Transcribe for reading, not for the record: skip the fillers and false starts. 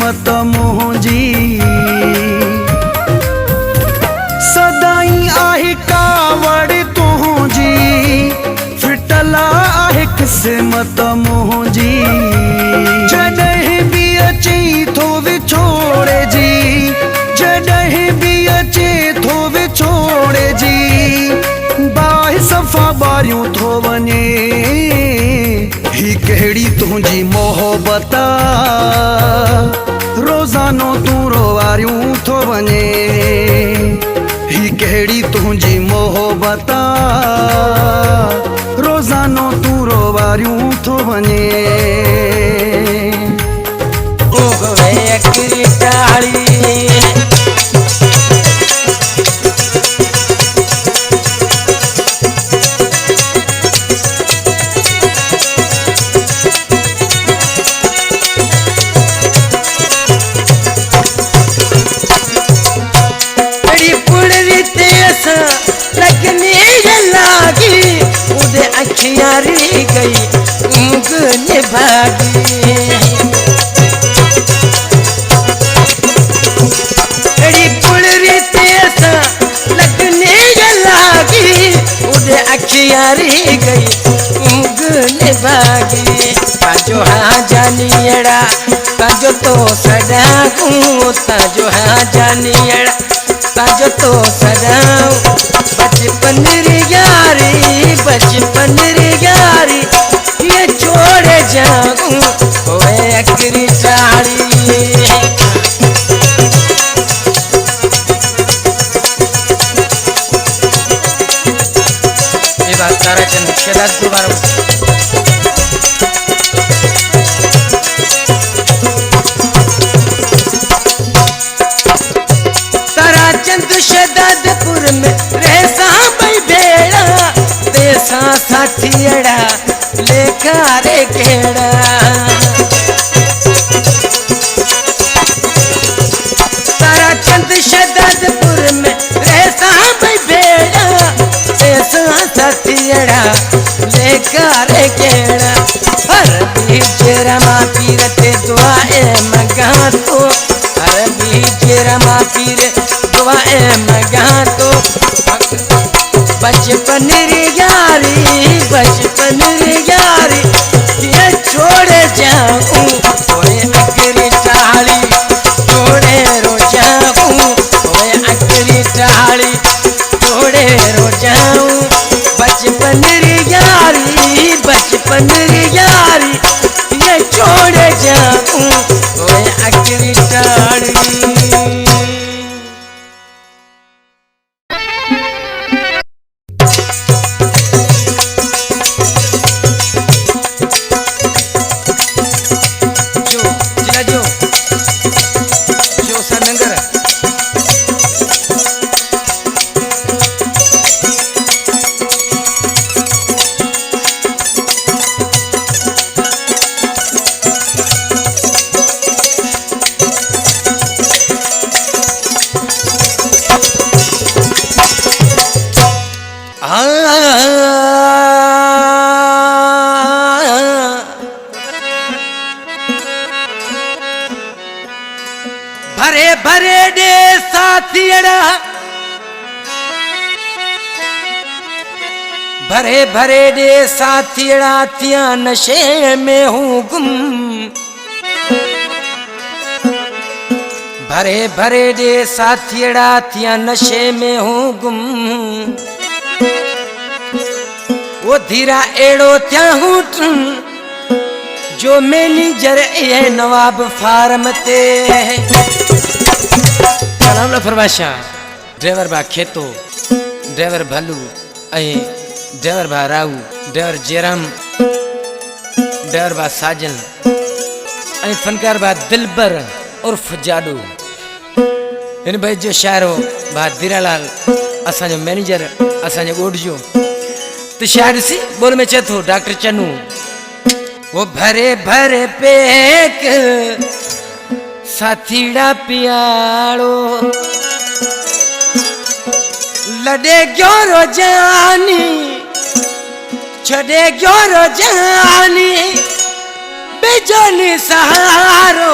किस्मत मुंहिंजी सदाई आहे कावड़ तुंहिंजी फिटल आहे किस्मत मुंहिंजी जॾहिं बि अचे थो विछोड़े जी जॾहिं बि अचे थो विछोड़े जी बाहि सफ़ा ॿारियूं थो वञे ही कहिड़ी तुंहिंजी मोहबत रोज़ानो तूं रोवारियूं थो वञे ही कहिड़ी तुंहिंजी मोहबत रोज़ानो तूं रोवारियूं थो वञे अखियारी गई ऊँग निभागी बड़ी पुलरी तेसा लगने लागी उड़े अखियारी गई ऊँग निभागी ताजो हाँ जानियड़ा ताजो तो सदाऊं ताजो हाँ जानियड़ा ताजो तो सदाऊं बचपन री यारी बचपन री यारी ये छोड़ जाऊं ओए अकरी चारी ये बात ताराचंद शेदात दोबारा ताराचंद शेदादपुर में रहसा भाई भेड़ा देसा साथियड़ा लेखा रे केड़ा ताराचंद शेदादपुर में रहसा भाई भेड़ा देसा साथियड़ा लेखा रे केड़ा हर बीच रमा पीरते दुआए मगा तो हर बीच रमा पीर दुआए मगा तो बचपन री यारी ये छोड़ जाऊं ओए अकरी टाली छोड़े रो जाऊं ओए अकरी टाली छोड़े रो जाऊं बचपन री यारी ये छोड़ जाऊं ओए अकरी टाली भरे भरे दे साथियड़ा भरे भरे दे साथियड़ा तिया नशे में हूँ गुम भरे भरे दे साथियड़ा तिया नशे में हूँ गुम वो धीरा एड़ो त्या हूँ जो मैनेजर ये नवाब फार्म ते सलाम फरमाशा ड्राइवर बा खेतो ड्राइवर भलू ड्राइवर बा राऊ ड्राइवर जेराम ड्राइवर बा साजन फनकार बा दिलबर उर्फ जाडू इन भाई जो शायर हो बा धीरालाल असांजो मैनेजर असांजो ॻोठ जो तो शायर सी बोल में चथो डॉक्टर चनू वो भरे भरे पेक साथीड़ा पियाड़ो लड़े ग्योरो जानी छड़े ग्योरो जानी बेजानी सहारो